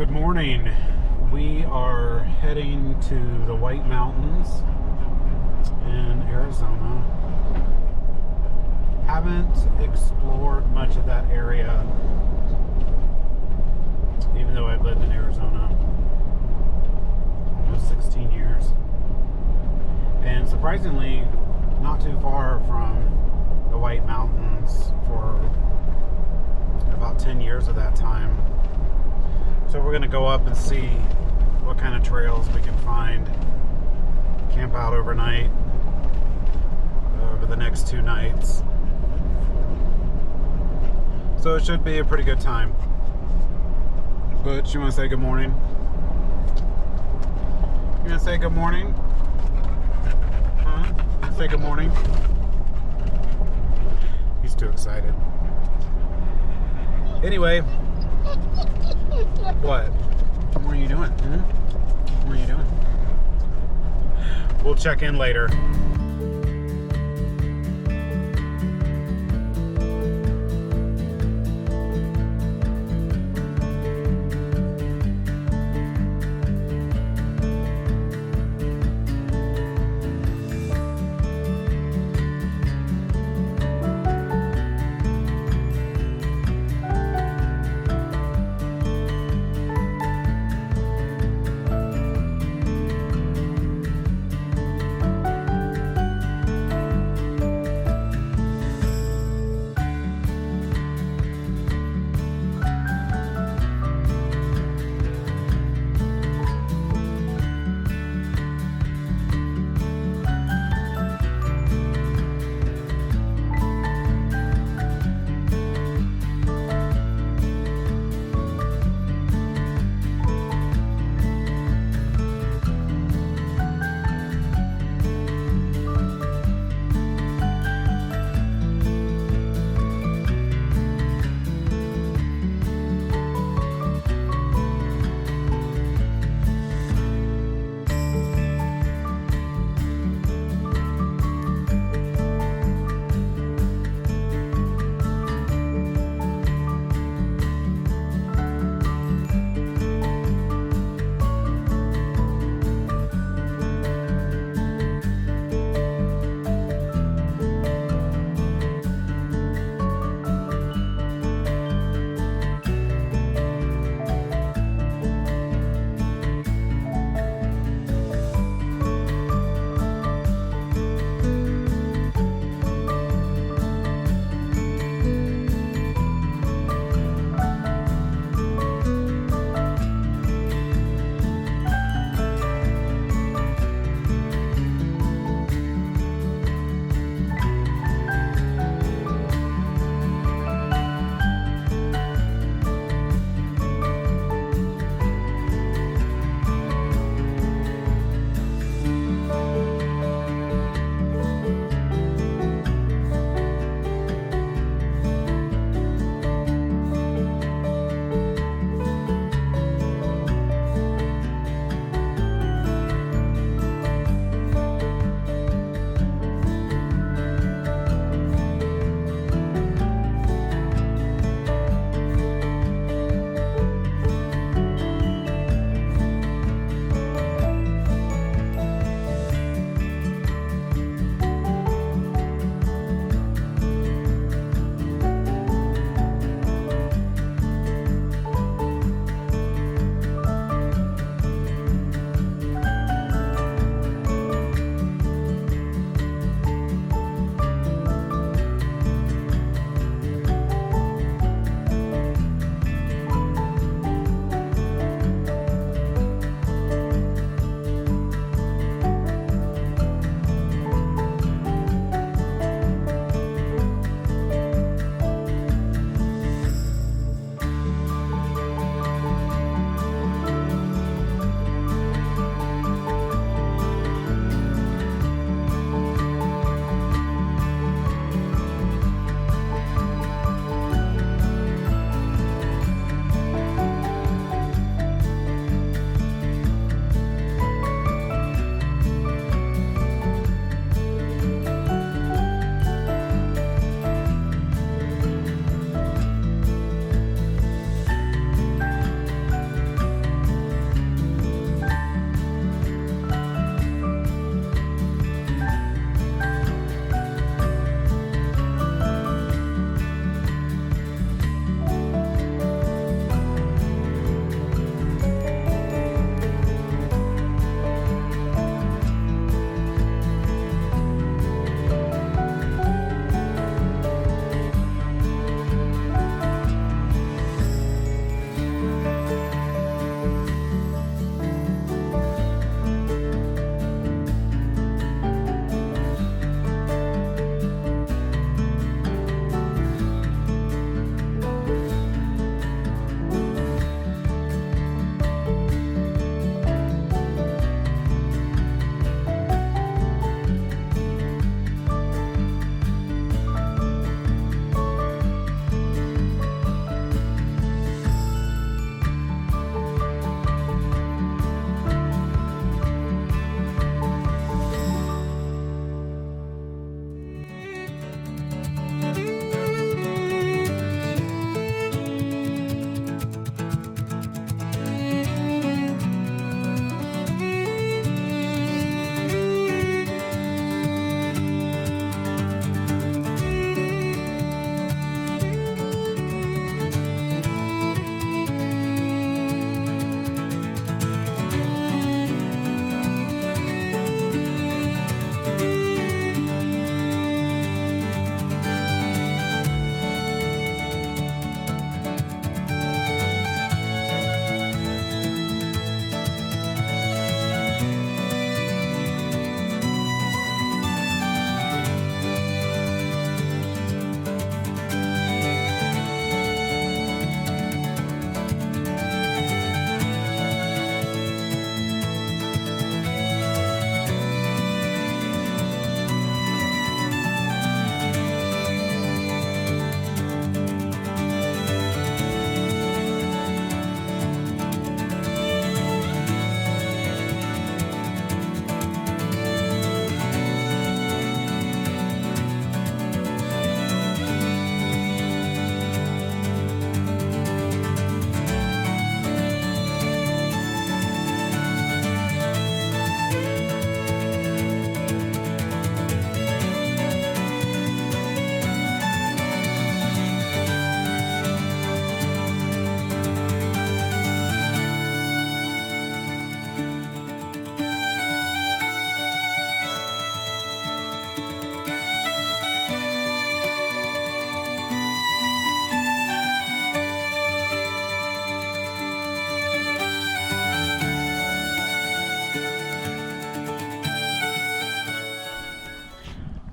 Good morning. We are heading to the White Mountains in Arizona. Haven't explored much of that area, even though I've lived in Arizona almost 16 years. And surprisingly, not too far from the White Mountains for about 10 years of that time. So we're going to go up and see what kind of trails we can find, camp out overnight over the next 2 nights. So it should be a pretty good time. Butch, you want to say good morning? You want to say good morning? Huh? Say good morning? He's too excited. Anyway. What? What are you doing? What are you doing? We'll check in later.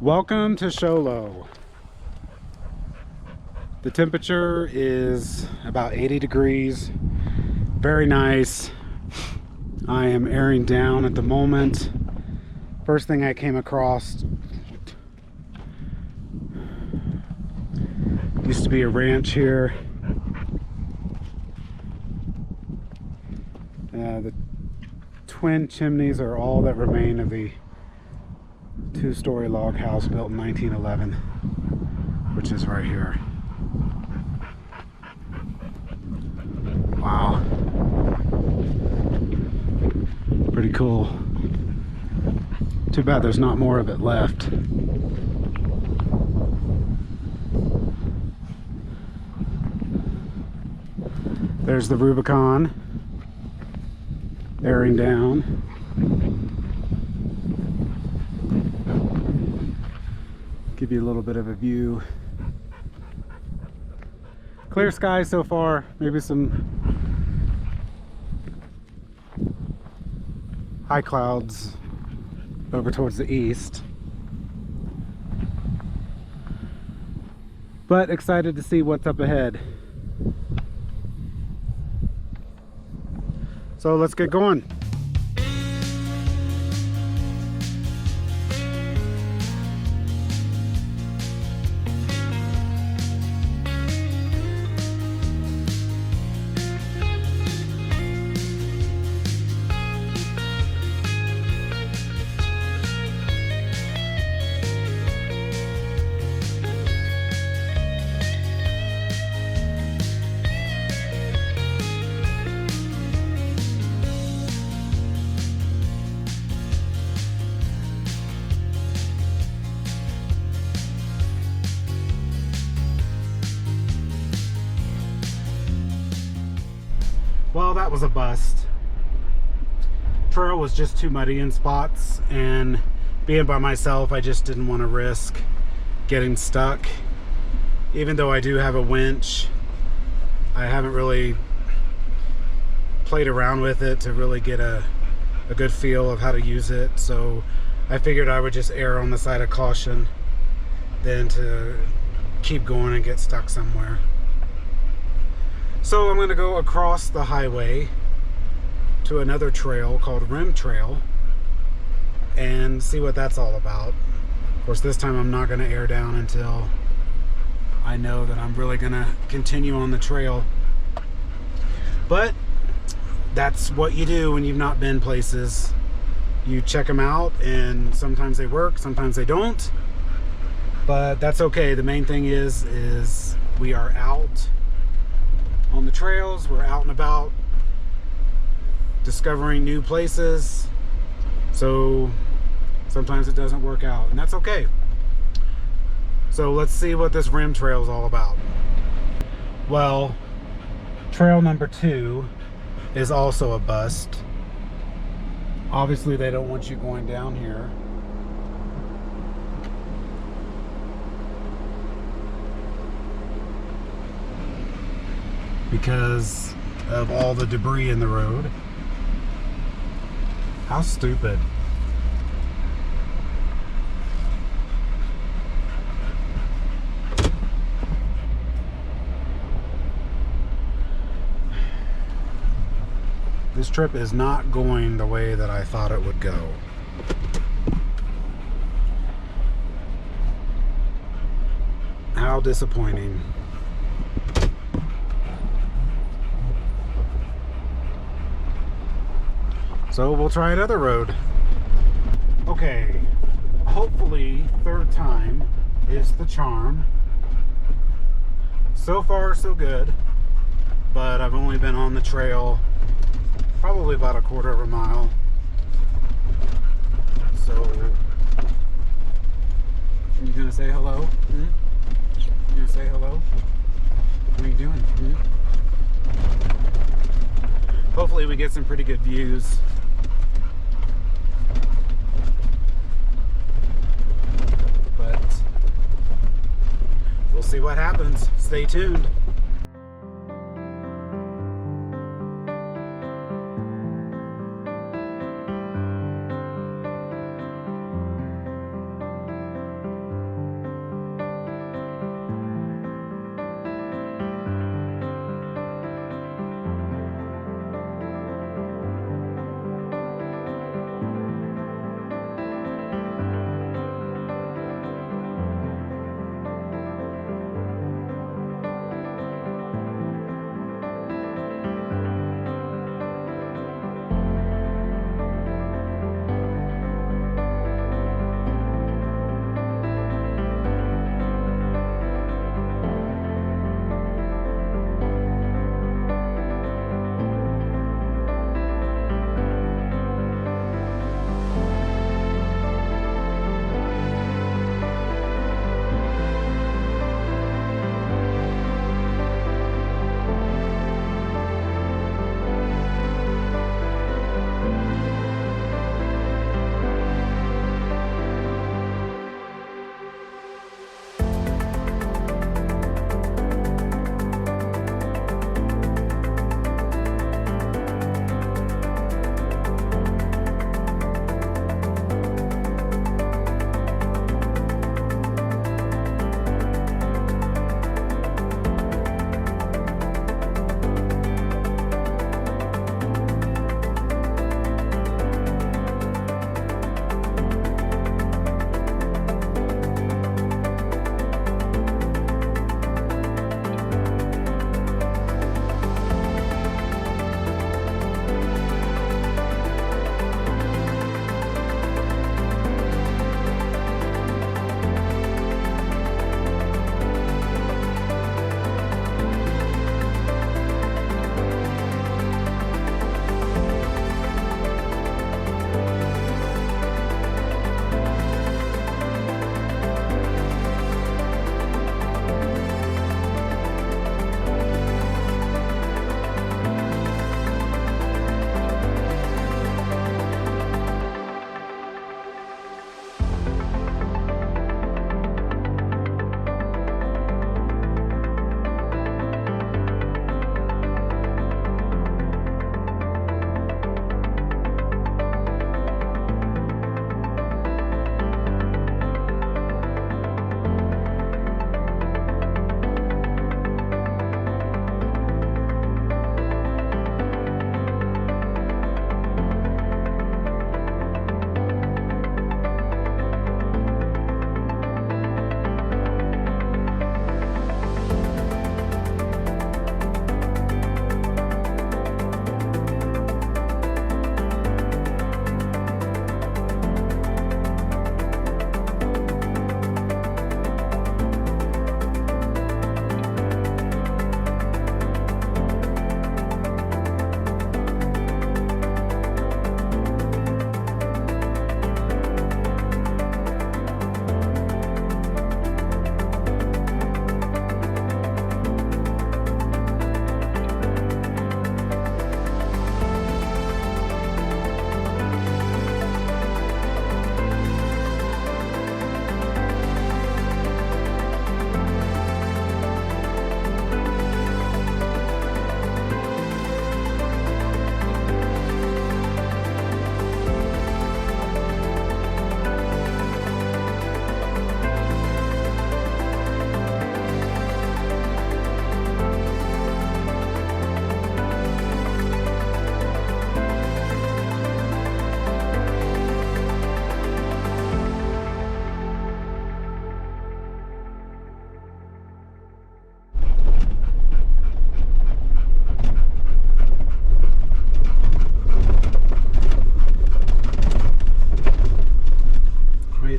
Welcome to Show Low. The temperature is about 80 degrees. Very nice. I am airing down at the moment. First thing I came across used to be a ranch here. The twin chimneys are all that remain of the two-story log house built in 1911, which is right here. Wow. Pretty cool. Too bad there's not more of it left. There's the Rubicon airing down. Give you a little bit of a view. Clear sky so far, maybe some high clouds over towards the east. But excited to see what's up ahead. So let's get going. Well, that was a bust. Trail was just too muddy in spots, and being by myself, I just didn't want to risk getting stuck. Even though I do have a winch, I haven't really played around with it to really get a good feel of how to use it. So I figured I would just err on the side of caution than to keep going and get stuck somewhere. So I'm going to go across the highway to another trail called Rim Trail and see what that's all about. Of course, this time I'm not going to air down until I know that I'm really going to continue on the trail. But that's what you do when you've not been places. You check them out, and sometimes they work, sometimes they don't. But that's okay. The main thing is we are out on the trails, we're out and about discovering new places. So sometimes it doesn't work out, and that's okay. So let's see what this Rim Trail is all about. Well, trail number 2 is also a bust. Obviously they don't want you going down here. Because of all the debris in the road. How stupid. This trip is not going the way that I thought it would go. How disappointing. So we'll try another road. Okay, hopefully third time is the charm. So far so good, but I've only been on the trail probably about a quarter of a mile. So, you gonna say hello? Hmm? You gonna say hello? What are you doing? Hmm? Hopefully we get some pretty good views. But we'll see what happens. Stay tuned.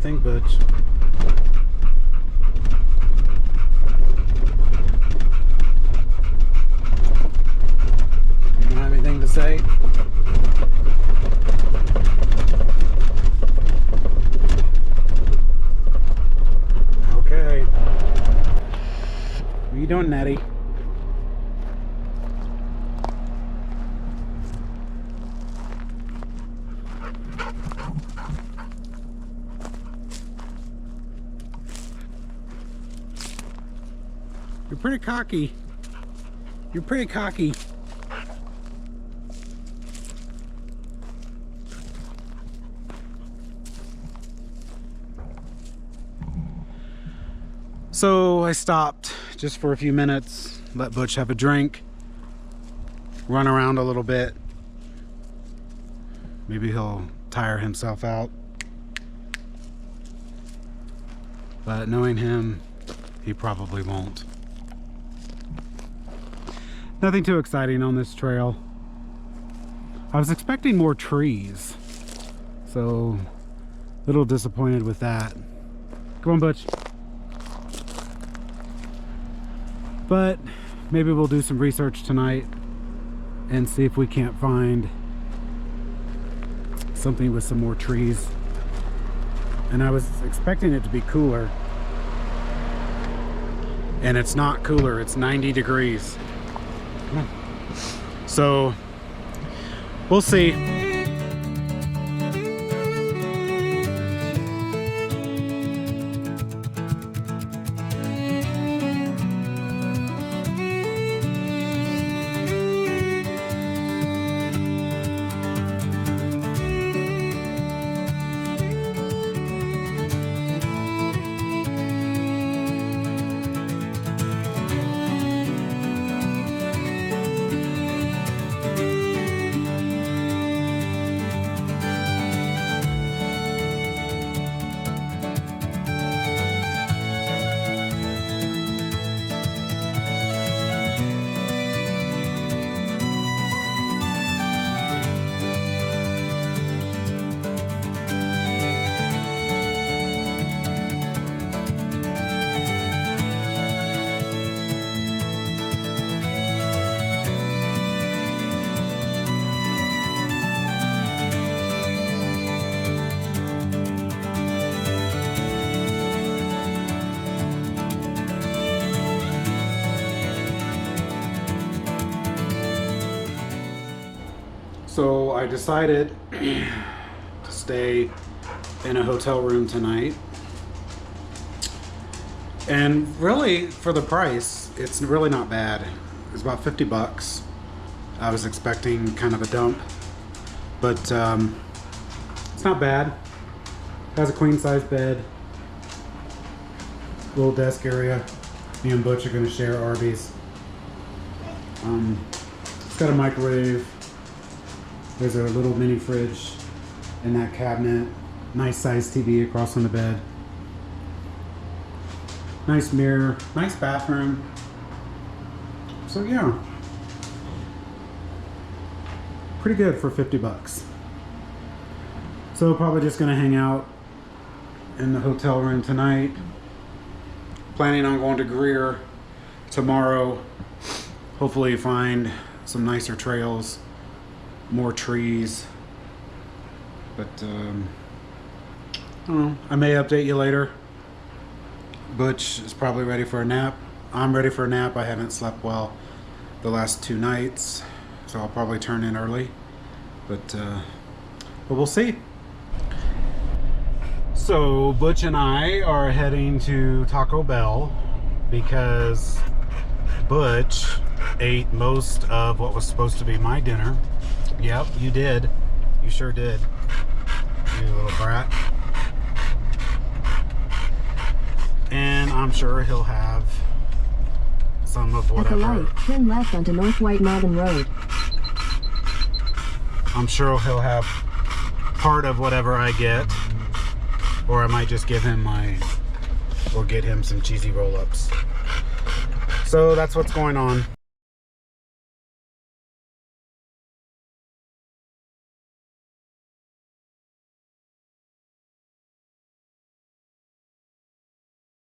think, Butch? You don't have anything to say? Okay. What are you doing, Natty? You're pretty cocky. You're pretty cocky. So I stopped just for a few minutes, let Butch have a drink, run around a little bit. Maybe he'll tire himself out. But knowing him, he probably won't. Nothing too exciting on this trail. I was expecting more trees, so a little disappointed with that. Come on, Butch. But maybe we'll do some research tonight and see if we can't find something with some more trees. And I was expecting it to be cooler, and it's not cooler. It's 90 degrees. So we'll see. So I decided to stay in a hotel room tonight. And really, for the price, it's really not bad. It's about 50 bucks. I was expecting kind of a dump, but it's not bad. Has a queen size bed, little desk area. Me and Butch are gonna share Arby's. It's got a microwave. There's a little mini fridge in that cabinet. Nice size TV across on the bed. Nice mirror, nice bathroom. So yeah, pretty good for 50 bucks. So probably just gonna hang out in the hotel room tonight. Planning on going to Greer tomorrow. Hopefully find some nicer trails, more trees. But I don't know, I may update you later. Butch is probably ready for a nap. I'm ready for a nap. I haven't slept well the last 2 nights, so I'll probably turn in early. But we'll see. So Butch and I are heading to Taco Bell because Butch ate most of what was supposed to be my dinner. Yep, you did. You sure did. You little brat. And I'm sure he'll have some of whatever. At the light, turn left onto North White Mountain Road. I'm sure he'll have part of whatever I get. Or I might just give him or get him some cheesy roll-ups. So that's what's going on.